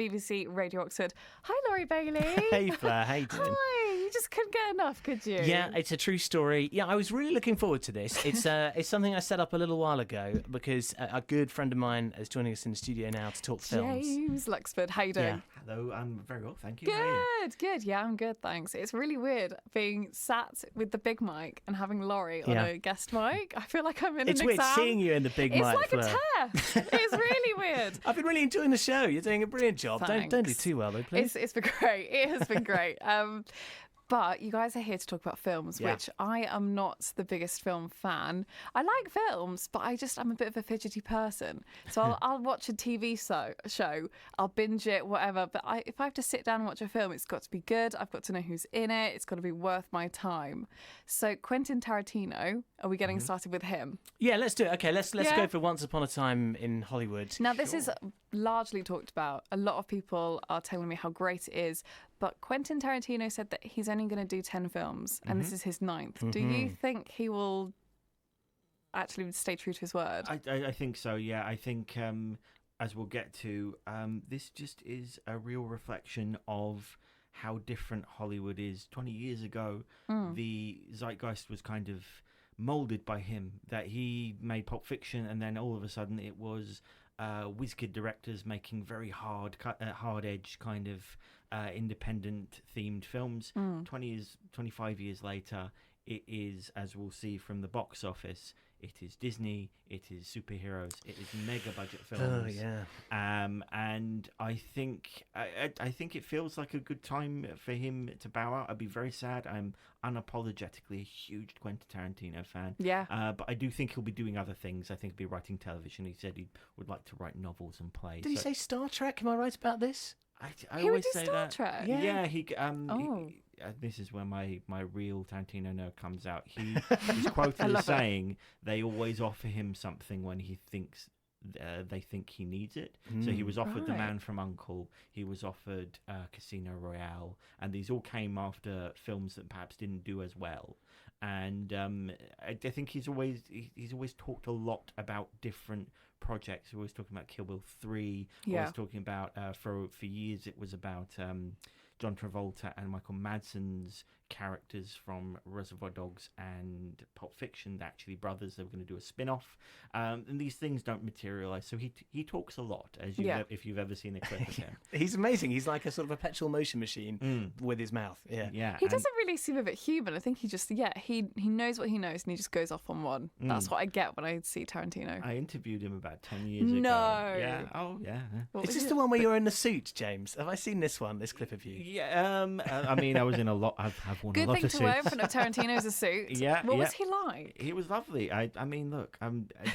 BBC Radio Oxford. Hi, Laurie Bailey. Hey, Fleur, how you doing? Hi. You just couldn't get enough, could you? Yeah, it's a true story. Yeah, I was really looking forward to this. It's something I set up a little while ago because a good friend of mine is joining us in the studio now to talk films. James Luxford, how you doing? Yeah. Hello, I'm very well, thank you. How are you? Good. Yeah, I'm good, thanks. It's really weird being sat with the big mic and having Laurie on Yeah. a guest mic. I feel like I'm in It's an weird exam. seeing you in the big It's mic, like Fleur. a test. It's really weird. I've been really enjoying the show. You're doing a brilliant job. Don't do Thanks. too well, though, please. It's been great. It has been great. But you guys are here to talk about films, Yeah. which I am not the biggest film fan. I like films, but I'm a bit of a fidgety person. So I'll watch a TV show, I'll binge it, whatever. But if I have to sit down and watch a film, it's got to be good. I've got to know who's in it. It's got to be worth my time. So Quentin Tarantino, are we getting started with him? Yeah, let's do it. Okay, let's Yeah. go for Once Upon a Time in Hollywood. Now, this is largely talked about. A lot of people are telling me how great it is. But Quentin Tarantino said that he's only going to do 10 films, and this is his 9th. Do you think he will actually stay true to his word? I think so, yeah. I think, as we'll get to, this just is a real reflection of how different Hollywood is. 20 years ago, the zeitgeist was kind of moulded by him, that he made Pulp Fiction, and then all of a sudden it was whiz-kid directors making very hard-edge kind of independent-themed films. 25 years later, it is, as we'll see from the box office, it is Disney, it is superheroes, it is mega-budget films. Oh, yeah. And I think it feels like a good time for him to bow out. I'd be very sad. I'm unapologetically a huge Quentin Tarantino fan. Yeah. But I do think he'll be doing other things. I think he'll be writing television. He said he would like to write novels and plays. Did he say Star Trek? Am I right about this? I He would always do say Star that. Trek? Yeah. Oh. This is where my real Tarantino nerd comes out. He's quoted as saying they always offer him something when he thinks they think he needs it. So he was offered The Right. Man from U.N.C.L.E., he was offered Casino Royale, and these all came after films that perhaps didn't do as well. And I think he's always talked a lot about different projects. We're always talking about Kill Bill 3. Yeah. Always talking about for years it was about John Travolta and Michael Madsen's characters from Reservoir Dogs and Pulp Fiction. They're actually brothers. They were going to do a spin-off, and these things don't materialize. So he talks a lot, if you've ever seen a clip of him. He's amazing. He's like a sort of perpetual motion machine with his mouth. Yeah. Yeah, He doesn't really seem a bit human. I think he just, he knows what he knows and he just goes off on one. That's what I get when I see Tarantino. I interviewed him about 10 years ago. No. Yeah. Oh, yeah. What Is was this it? the one where you're in the suit, James? Have I seen this clip of you? Yeah. I mean, I was in a lot. I've worn a Good lot thing of to wear in suits. front of Tarantino's a suit. Yeah, What yeah. was he like? He was lovely. I mean, look,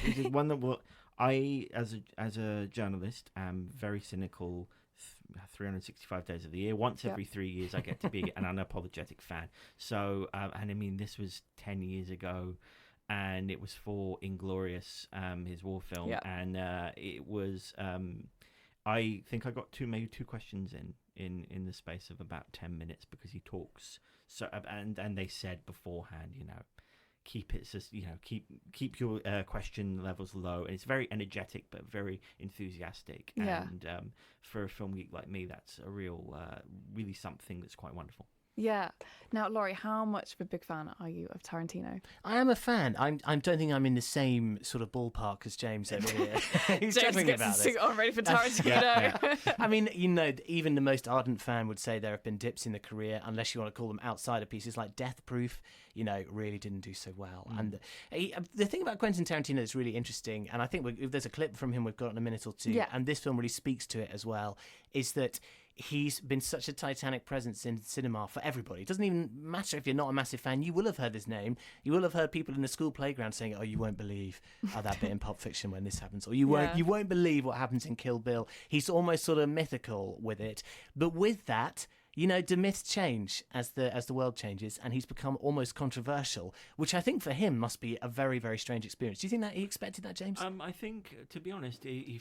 this is one that I, as a journalist, am very cynical. 365 days of the year. Once every 3 years, I get to be an unapologetic fan. So, and I mean, this was 10 years ago, and it was for Inglorious, his war film, and it was. I think I got maybe two questions in the space of about 10 minutes because he talks so, and they said beforehand, keep it, keep your question levels low. And it's very energetic but very enthusiastic. Yeah. And for a film geek like me, that's a really something that's quite wonderful. Yeah. Now, Laurie, how much of a big fan are you of Tarantino? I am a fan. I don't think I'm in the same sort of ballpark as James over here. He's James chuckling gets about his this. suit on ready for Tarantino. Yeah. I mean, even the most ardent fan would say there have been dips in the career, unless you want to call them outsider pieces like Death Proof, really didn't do so well. And the thing about Quentin Tarantino that's really interesting, and I think there's a clip from him we've got in a minute or two, and this film really speaks to it as well, is that he's been such a titanic presence in cinema for everybody. It doesn't even matter if you're not a massive fan. You will have heard his name. You will have heard people in the school playground saying, "Oh, you won't believe that bit in Pulp Fiction when this happens," or you won't believe what happens in Kill Bill. He's almost sort of mythical with it. But with that, the myths change as the world changes, and he's become almost controversial, which I think for him must be a very, very strange experience. Do you think that he expected that, James? I think, to be honest, I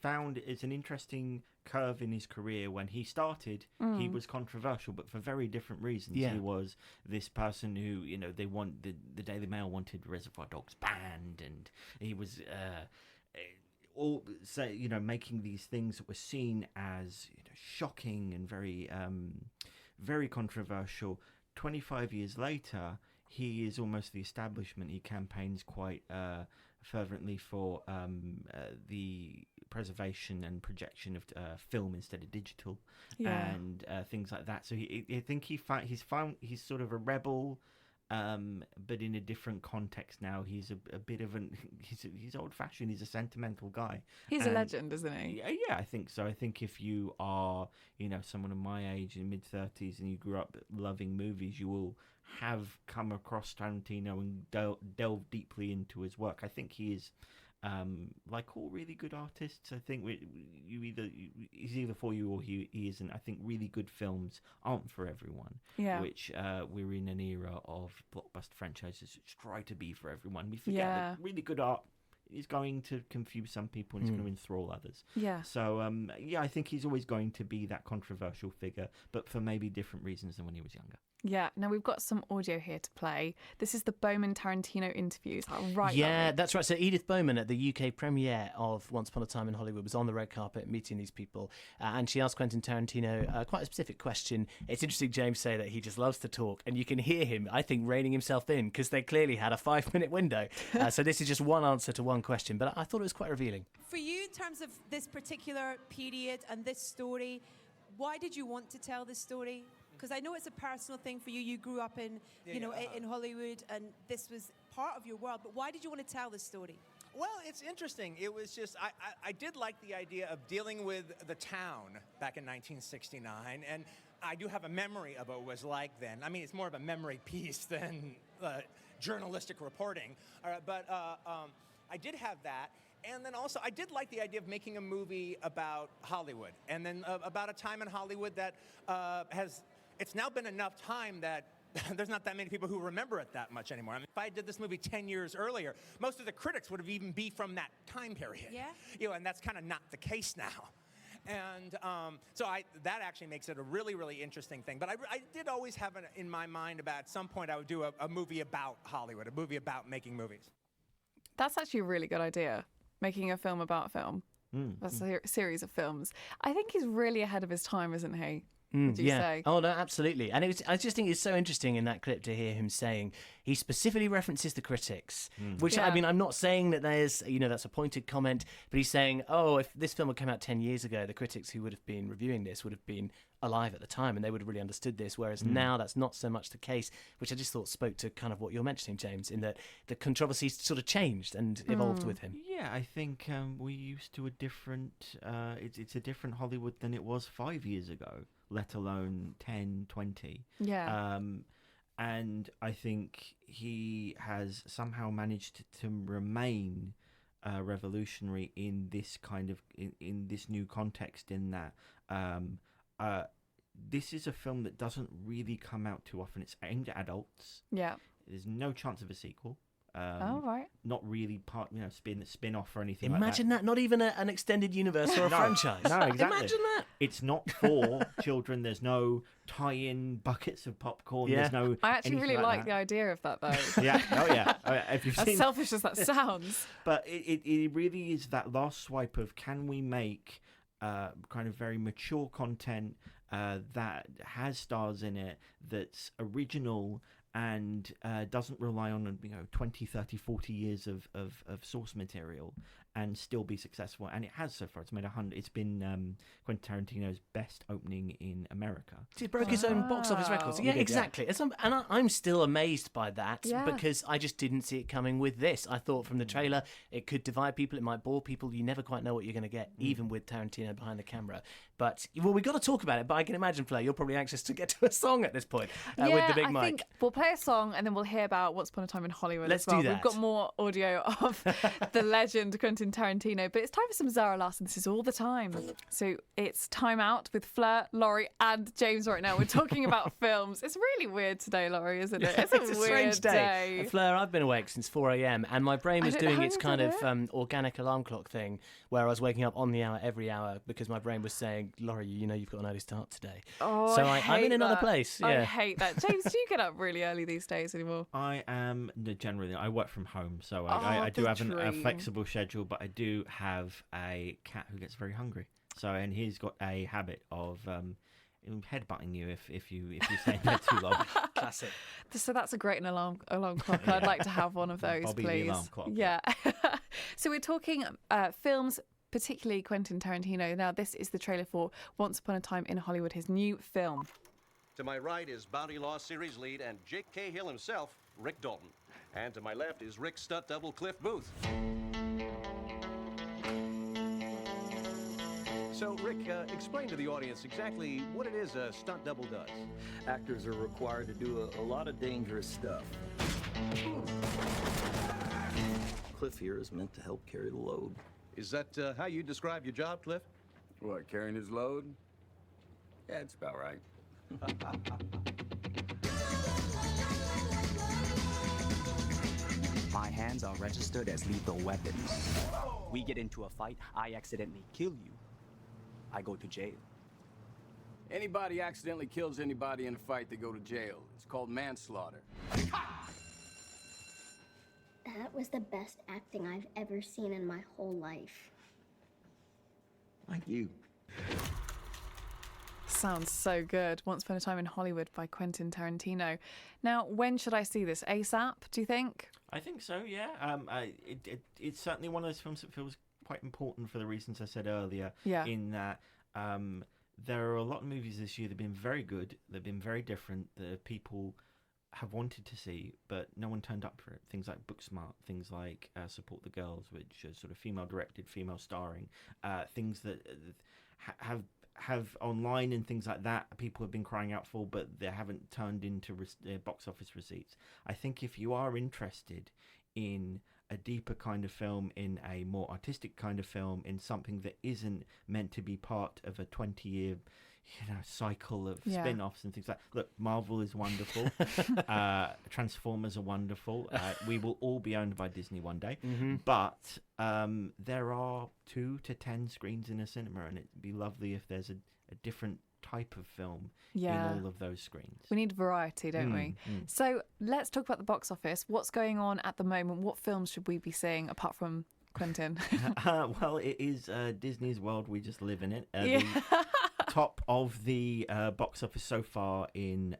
found it's an interesting curve in his career. When he started, he was controversial, but for very different reasons. Yeah. He was this person who, the Daily Mail wanted Reservoir Dogs banned, and he was all say, making these things that were seen as shocking and very, very controversial. 25 years later, he is almost the establishment. He campaigns quite fervently for the preservation and projection of film instead of digital, and things like that. So I think he's sort of a rebel. But in a different context now. He's a bit of he's old-fashioned. He's a sentimental guy. He's a legend, isn't he? Yeah, I think so. I think if you are, someone of my age in mid-30s and you grew up loving movies, you will have come across Tarantino and delve deeply into his work. I think he is, like all really good artists, I think he's either for you or he isn't. I think really good films aren't for everyone. Yeah. Which we're in an era of blockbuster franchises which try to be for everyone. We forget that really good art is going to confuse some people and it's going to enthrall others. Yeah. So I think he's always going to be that controversial figure, but for maybe different reasons than when he was younger. Yeah. Now we've got some audio here to play. This is the Bowman Tarantino interviews. Right. Yeah, that's right. So Edith Bowman at the UK premiere of Once Upon a Time in Hollywood was on the red carpet meeting these people, and she asked Quentin Tarantino quite a specific question. It's interesting, James, say that he just loves to talk, and you can hear him, I think, reining himself in because they clearly had a 5-minute window. So this is just one answer to one question, but I thought it was quite revealing. For you, in terms of this particular period and this story, why did you want to tell this story? Because I know it's a personal thing for you. You grew up in Hollywood, and this was part of your world. But why did you want to tell this story? Well, it's interesting. It was just, I did like the idea of dealing with the town back in 1969. And I do have a memory of what it was like then. I mean, it's more of a memory piece than journalistic reporting. But I did have that. And then also, I did like the idea of making a movie about Hollywood. And then about a time in Hollywood that it's now been enough time that there's not that many people who remember it that much anymore. I mean, if I did this movie 10 years earlier, most of the critics would have even be from that time period. Yeah. And that's kind of not the case now. And so that actually makes it a really, really interesting thing. But I did always have in my mind about at some point I would do a movie about Hollywood, a movie about making movies. That's actually a really good idea, making a film about film. That's a series of films. I think he's really ahead of his time, isn't he? Would you say? Oh, no, absolutely. And I just think it's so interesting in that clip to hear him saying he specifically references the critics, which, I mean, I'm not saying that there's, that's a pointed comment, but he's saying, if this film had come out 10 years ago, the critics who would have been reviewing this would have been alive at the time and they would have really understood this, whereas now that's not so much the case, which I just thought spoke to kind of what you're mentioning, James, in that the controversies sort of changed and evolved with him. Yeah, I think we're used to a different, it's a different Hollywood than it was 5 years ago, let alone 10, 20. Yeah. And I think he has somehow managed to remain revolutionary in this kind of in this new context. In that this is a film that doesn't really come out too often. It's aimed at adults. Yeah. There's no chance of a sequel. Right. Not really part, spin off or anything. Imagine like that. Not even an extended universe or a franchise. No, exactly. Imagine that. It's not for children. There's no tie-in buckets of popcorn. Yeah. There's no. I actually really like that. the idea of that, though. Yeah. Oh yeah. If you've As seen, selfish as that sounds. but it really is that last swipe of can we make kind of very mature content that has stars in it, that's original and doesn't rely on 20, 30, 40 years of source material and still be successful. And it has so far. It's made 100. It's been Quentin Tarantino's best opening in America. He broke his own box office records. Yeah, He did, exactly. And I'm still amazed by that Yeah. because I just didn't see it coming with this. I thought from the trailer it could divide people, it might bore people. You never quite know what you're going to get, even with Tarantino behind the camera. But, we've got to talk about it. But I can imagine, Fleur, you're probably anxious to get to a song at this point with the big mic. I think we'll play a song and then we'll hear about Once Upon a Time in Hollywood Let's as well. do that. We've got more audio of the legend Quentin Tarantino, but it's time for some Zara Larsson. This is All the Time. So it's Time Out with Fleur, Laurie and James right now. We're talking about films. It's really weird today, Laurie, isn't it? It's a strange weird day. And Fleur, I've been awake since 4 a.m. and my brain was doing its kind of it. organic alarm clock thing where I was waking up on the hour every hour because my brain was saying, Laurie, you've got an early start today. Oh, so I'm in another place. Yeah. I hate that. James, do you get up really early these days anymore? I am generally. I work from home, so I do have a flexible schedule. but I do have a cat who gets very hungry. So, and he's got a habit of headbutting you if you stay in bed too long. Classic. So that's a great alarm clock. I'd like to have one of those, Bobby the please. alarm clock. Yeah. So we're talking films, particularly Quentin Tarantino. Now, this is the trailer for Once Upon a Time in Hollywood, his new film. To my right is Bounty Law series lead and Jake Cahill himself, Rick Dalton. And to my left is Rick's stunt double, Cliff Booth. So, Rick, explain to the audience exactly what it is a stunt double does. Actors are required to do a lot of dangerous stuff. Cliff here is meant to help carry the load. Is that how you describe your job, Cliff? What, carrying his load? Yeah, it's about right. My hands are registered as lethal weapons. We get into a fight, I accidentally kill you. I go to jail. Anybody accidentally kills anybody in a fight, they go to jail. It's called manslaughter. That was the best acting I've ever seen in my whole life. Like you. Sounds so good. Once Upon a Time in Hollywood by Quentin Tarantino. Now, when should I see this? ASAP, do you think? I think so, yeah. It's certainly one of those films that feels quite important for the reasons I said earlier. Yeah. In that there are a lot of movies this year that have been very good, they've been very different, that people have wanted to see, but no one turned up for it. Things like Booksmart, things like Support the Girls, which are sort of female-directed, female-starring, things that have online and things like that people have been crying out for, but they haven't turned into box office receipts. I think if you are interested in a deeper kind of film, in a more artistic kind of film, in something that isn't meant to be part of a 20-year cycle of spin-offs and things like that. Look, Marvel is wonderful. Transformers are wonderful. We will all be owned by Disney one day. Mm-hmm. But there are 2 to 10 screens in a cinema, and it'd be lovely if there's a different type of film in all of those screens. We need variety, don't we? So let's talk about the box office. What's going on at the moment? What films should we be seeing apart from Quentin? Well, it is Disney's world. We just live in it. The top of the box office so far in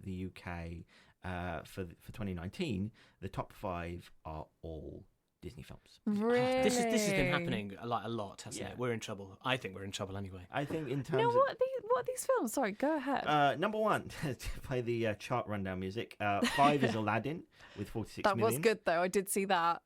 the UK for 2019, the top 5 are all Disney films. Really? This has been happening a lot, hasn't it? We're in trouble. I think we're in trouble anyway. I think in terms what are these films? Sorry, go ahead. Number 1, to play the chart rundown music. 5 is Aladdin with 46 that million. was good though. I did see that.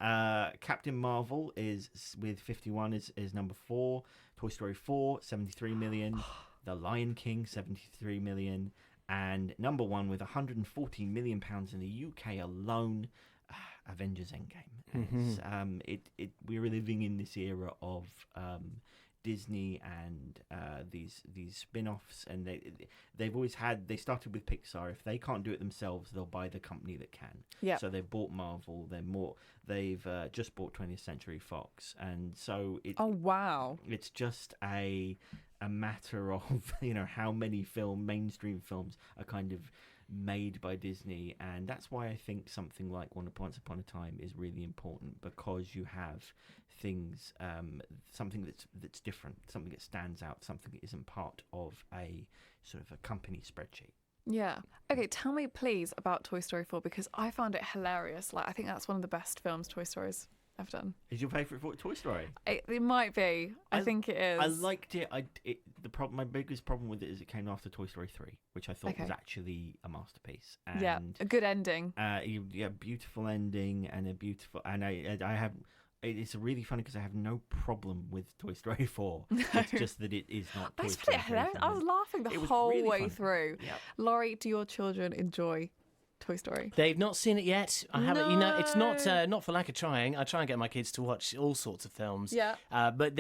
Captain Marvel is with 51 is number 4. Toy Story 4, 73 million. The Lion King, 73 million. And number 1 with 114 million pounds in the UK alone, Avengers Endgame. Mm-hmm. We're living in this era of Disney and these spin-offs, and they've always had. They started with Pixar. If they can't do it themselves, they'll buy the company that can. Yeah. So they've bought Marvel. They've just bought 20th Century Fox, and so oh wow, it's just a matter of how many mainstream films are kind of made by Disney, and that's why I think something like Once Upon a Time is really important, because you have things, something that's different, something that stands out, something that isn't part of a sort of a company spreadsheet. Yeah. Okay, tell me please about Toy Story 4, because I found it hilarious. Like, I think that's one of the best films Toy Story's ever done. Is your favourite Toy Story? It might be. I think it is. I liked it. My biggest problem with it is it came after Toy Story 3, which I thought was actually a masterpiece. And, yeah, a good ending. Beautiful ending and a beautiful. And I have. It's really funny because I have no problem with Toy Story 4. No. It's just that it is not Toy Story 3. I was laughing the whole way through. Yep. Laurie, do your children enjoy Toy Story? They've not seen it yet. I haven't. No. It's not for lack of trying. I try and get my kids to watch all sorts of films. Yeah. But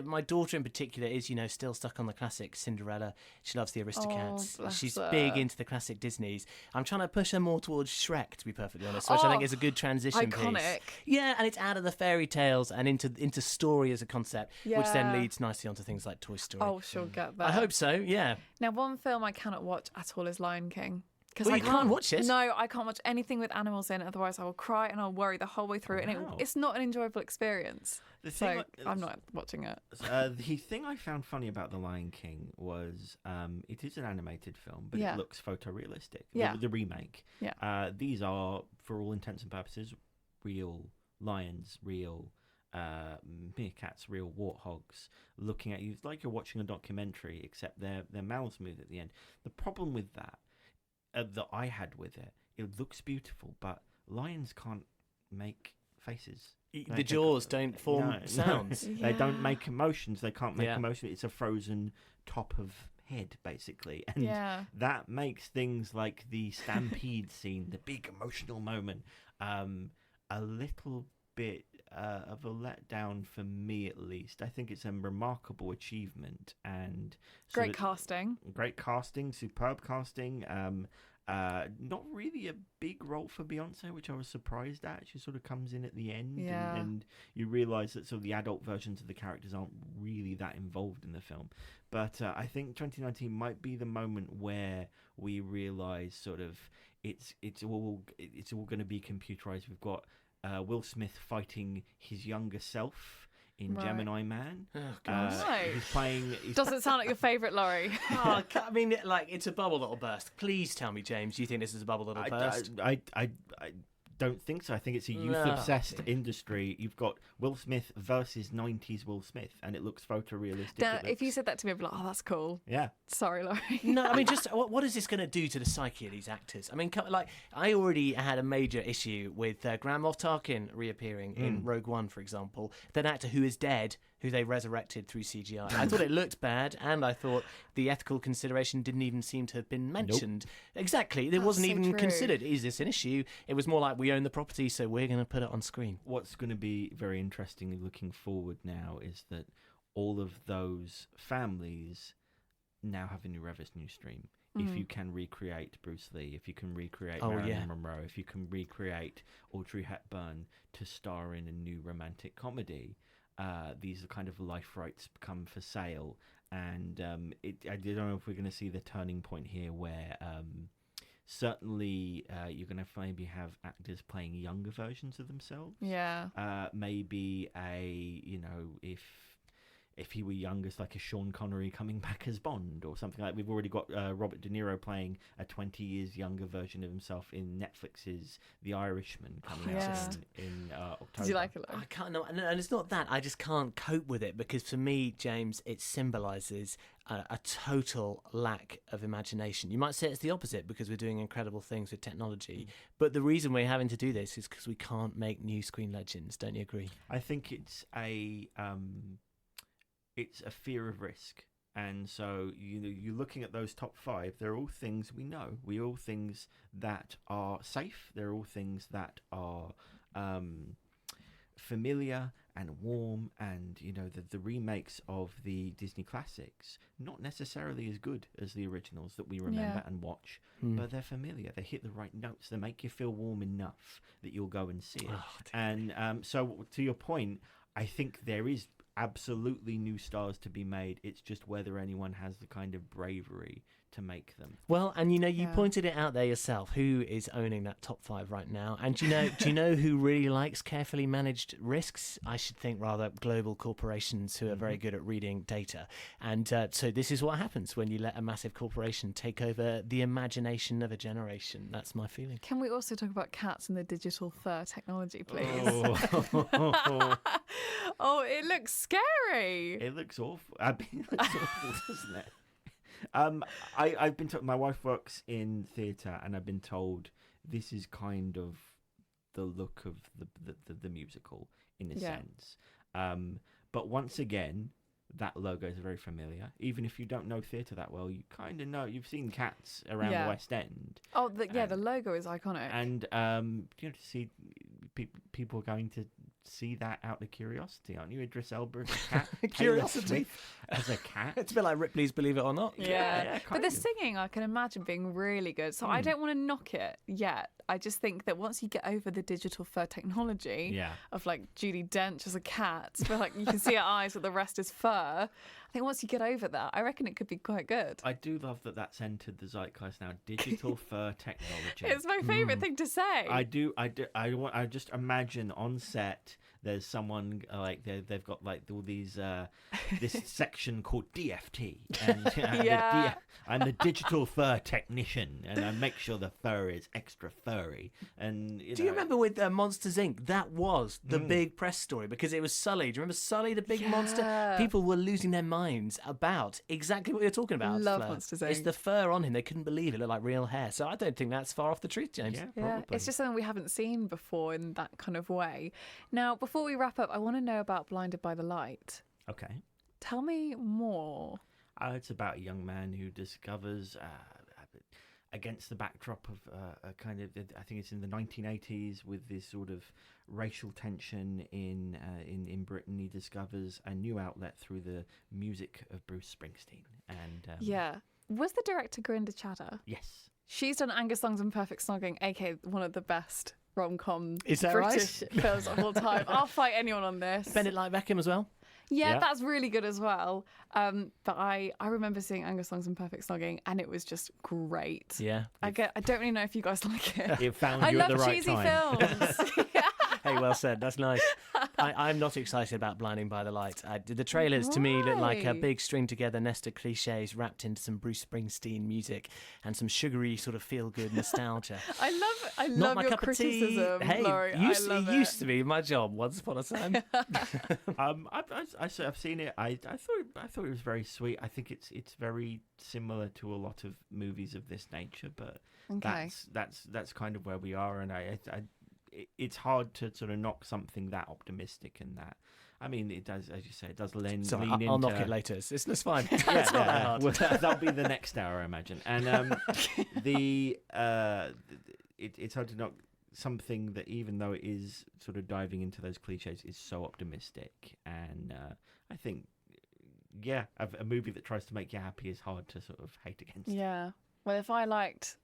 my daughter in particular is still stuck on the classic Cinderella. She loves the Aristocats. Oh, she's her. big into the classic Disneys. I'm trying to push her more towards Shrek, to be perfectly honest, which I think is a good transition iconic piece. Yeah, and it's out of the fairy tales and into story as a concept, which then leads nicely onto things like Toy Story. Oh, she'll get that. I hope so. Yeah. Now, one film I cannot watch at all is Lion King. Because Well, I you can't watch it. No, I can't watch anything with animals in. Otherwise, I will cry and I'll worry the whole way through, Wow. it's not an enjoyable experience. The thing So I'm not watching it. The thing I found funny about The Lion King was it is an animated film, but Yeah. it looks photorealistic. Yeah. The remake. Yeah. These are, for all intents and purposes, real lions, real meerkats, real warthogs looking at you like you're watching a documentary, except their mouths move at the end. The problem with that I had with it looks beautiful, but lions can't make faces. The jaws don't form sounds. They don't make emotions. They can't make Yeah. emotion. It's a frozen top of head, basically. And Yeah. that makes things like the stampede scene, the big emotional moment, a little bit of a letdown for me, at least. I think it's a remarkable achievement and Great casting. Great casting, superb casting. Not really a big role for Beyonce, which I was surprised at. She sort of comes in at the end, Yeah. and you realise that sort of the adult versions of the characters aren't really that involved in the film. But I think 2019 might be the moment where we realise sort of it's all going to be computerised. We've got Will Smith fighting his younger self in Right. Gemini Man. Oh, God. He's playing. Doesn't sound like your favourite, Laurie. Oh, I mean, like, it's a bubble that'll burst. Please tell me, James, do you think this is a bubble that'll burst? I don't think so. I think it's a youth-obsessed industry. You've got Will Smith versus 90s Will Smith, and it looks photorealistic. Now, if you said that to me, I'd be like, oh, that's cool. Yeah. Sorry, Laurie. No, I mean, just what is this going to do to the psyche of these actors? I mean, like, I already had a major issue with Grand Moff Tarkin reappearing in Rogue One, for example. That actor who is dead, who they resurrected through CGI. I thought it looked bad, and I thought the ethical consideration didn't even seem to have been mentioned. Exactly, it wasn't so even true. considered. Is this an issue? It was more like, we own the property, so we're going to put it on screen. What's going to be very interesting looking forward now is that all of those families now have a new revenue stream. If you can recreate Bruce Lee, if you can recreate Marilyn Monroe, if you can recreate Audrey Hepburn to star in a new romantic comedy, these are kind of life rights come for sale. And I don't know if we're going to see the turning point here where certainly you're going to maybe have actors playing younger versions of themselves. Yeah. Maybe if he were younger, it's like a Sean Connery coming back as Bond or something like that. We've already got Robert De Niro playing a 20 years younger version of himself in Netflix's The Irishman coming out in October. Did you like it, Laurie? I can't know, and it's not that. I just can't cope with it because for me, James, it symbolises a total lack of imagination. You might say it's the opposite because we're doing incredible things with technology, but the reason we're having to do this is because we can't make new screen legends. Don't you agree? I think it's a fear of risk. And so you're looking at those top five. They're all things we know. We're all things that are safe. They're all things that are familiar and warm. And the remakes of the Disney classics, not necessarily as good as the originals that we remember and watch, but they're familiar. They hit the right notes. They make you feel warm enough that you'll go and see it. And so to your point, I think there is absolutely new stars to be made. It's just whether anyone has the kind of bravery to make them. Well, and you pointed it out there yourself. Who is owning that top five right now? And do you know who really likes carefully managed risks? I should think rather global corporations who are very good at reading data. And so this is what happens when you let a massive corporation take over the imagination of a generation. That's my feeling. Can we also talk about cats and the digital fur technology, please? Oh, it looks scary. It looks awful. I mean, it looks awful, doesn't it? I've been told, my wife works in theatre, and I've been told this is kind of the look of the musical in a sense. But once again, that logo is very familiar. Even if you don't know theatre that well, you kind of know. You've seen Cats around the West End. Oh, the logo is iconic. And to see people are going to see that out of curiosity, aren't you? Idris Elba as a cat. Curiosity as a cat. It's a bit like Ripley's Believe It or Not. Yeah, but the singing I can imagine being really good. So I don't want to knock it yet. I just think that once you get over the digital fur technology of like Judi Dench as a cat, but like you can see her eyes, but the rest is fur. think once you get over that, I reckon it could be quite good. I do love that that's entered the zeitgeist now. Digital fur technology. It's my favourite thing to say. I just imagine on set there's someone like they've got like all these this section called DFT, and I'm the digital fur technician, and I make sure the fur is extra furry. And do you remember with Monsters Inc? That was the big press story because it was Sully. Do you remember Sully, the big monster? People were losing their minds about exactly what you're talking about. Love Fleur. Monsters Inc. It's the fur on him. They couldn't believe it looked like real hair. So I don't think that's far off the truth, James. Yeah, it's just something we haven't seen before in that kind of way. Now, before we wrap up, I want to know about Blinded by the Light. Okay. Tell me more. It's about a young man who discovers, against the backdrop of a kind of, I think it's in the 1980s, with this sort of racial tension in Britain, he discovers a new outlet through the music of Bruce Springsteen. And was the director Grinda Chadha? Yes. She's done Angus Songs and Perfect Snogging, aka one of the best rom-com British films of all time. I'll fight anyone on this. Bend It Like Beckham as well. Yeah, that's really good as well. But I remember seeing Angus Songs and Perfect Snogging, and it was just great. Yeah. I don't really know if you guys like it. It found you at the right time. I love cheesy films. Hey, well said. That's nice. I'm not excited about Blinding by the Light. The trailers to me look like a big string together nest of cliches wrapped into some Bruce Springsteen music and some sugary sort of feel good nostalgia. I Not love my your cup of tea. criticism, Hey, Laurie. it used to be my job once upon a time. I've seen it. I thought it was very sweet. I think it's very similar to a lot of movies of this nature, but that's kind of where we are, and it's hard to sort of knock something that optimistic and that. I mean, it does, as you say, it does lean into... I'll knock it later. It's that's fine. Well, that'll be the next hour, I imagine. And it's hard to knock something that, even though it is sort of diving into those cliches, is so optimistic. And I think, a movie that tries to make you happy is hard to sort of hate against. Yeah. Well, if I liked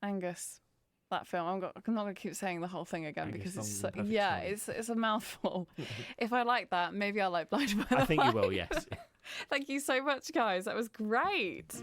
Angus, that film, I'm not going to keep saying the whole thing again because it's a mouthful. If I like that, maybe I'll like Blinded by the Light. I think you will, yes. Thank you so much, guys. That was great.